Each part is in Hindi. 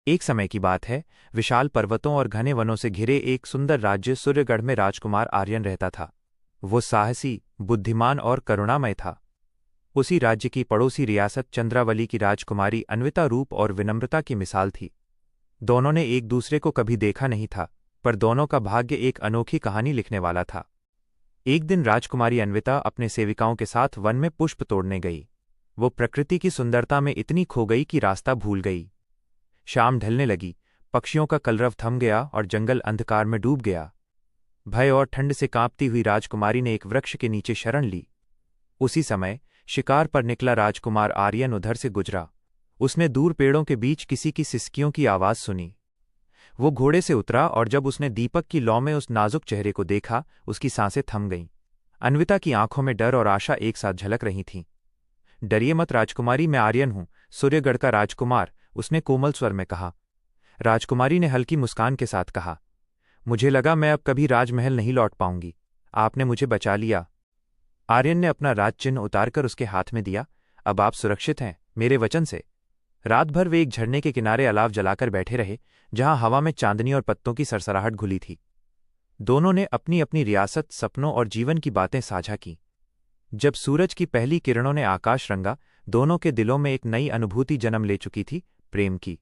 एक समय की बात है, विशाल पर्वतों और घने वनों से घिरे एक सुंदर राज्य सूर्यगढ़ में राजकुमार आर्यन रहता था। वो साहसी, बुद्धिमान और करुणामय था। उसी राज्य की पड़ोसी रियासत चंद्रावली की राजकुमारी अन्विता रूप और विनम्रता की मिसाल थी। दोनों ने एक दूसरे को कभी देखा नहीं था, पर दोनों का भाग्य एक अनोखी कहानी लिखने वाला था। एक दिन राजकुमारी अन्विता अपने सेविकाओं के साथ वन में पुष्प तोड़ने गई। वो प्रकृति की सुंदरता में इतनी खो गई कि रास्ता भूल गई। शाम ढलने लगी, पक्षियों का कलरव थम गया और जंगल अंधकार में डूब गया। भय और ठंड से कांपती हुई राजकुमारी ने एक वृक्ष के नीचे शरण ली। उसी समय शिकार पर निकला राजकुमार आर्यन उधर से गुजरा। उसने दूर पेड़ों के बीच किसी की सिसकियों की आवाज सुनी। वो घोड़े से उतरा और जब उसने दीपक की लौ में उस नाजुक चेहरे को देखा, उसकी सांसें थम गईं। अन्विता की आंखों में डर और आशा एक साथ झलक रही थीं। डरिए मत राजकुमारी, मैं आर्यन हूं, सूर्यगढ़ का राजकुमार, उसने कोमल स्वर में कहा। राजकुमारी ने हल्की मुस्कान के साथ कहा, मुझे लगा मैं अब कभी राजमहल नहीं लौट पाऊंगी। आपने मुझे बचा लिया। आर्यन ने अपना राजचिन्ह उतारकर उसके हाथ में दिया। अब आप सुरक्षित हैं, मेरे वचन से। रात भर वे एक झरने के किनारे अलाव जलाकर बैठे रहे, जहां हवा में चांदनी और पत्तों की सरसराहट घुली थी। दोनों ने अपनी अपनी रियासत, सपनों और जीवन की बातें साझा की। जब सूरज की पहली किरणों ने आकाश रंगा, दोनों के दिलों में एक नई अनुभूति जन्म ले चुकी थी, प्रेम की।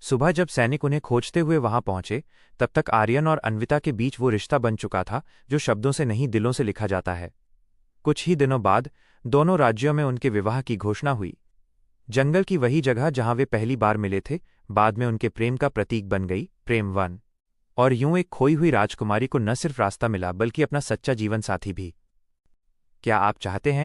सुबह जब सैनिक उन्हें खोजते हुए वहां पहुंचे, तब तक आर्यन और अन्विता के बीच वो रिश्ता बन चुका था जो शब्दों से नहीं, दिलों से लिखा जाता है। कुछ ही दिनों बाद दोनों राज्यों में उनके विवाह की घोषणा हुई। जंगल की वही जगह जहां वे पहली बार मिले थे, बाद में उनके प्रेम का प्रतीक बन गई, प्रेम वन। और यूं एक खोई हुई राजकुमारी को न सिर्फ रास्ता मिला, बल्कि अपना सच्चा जीवन साथी भी। क्या आप चाहते हैं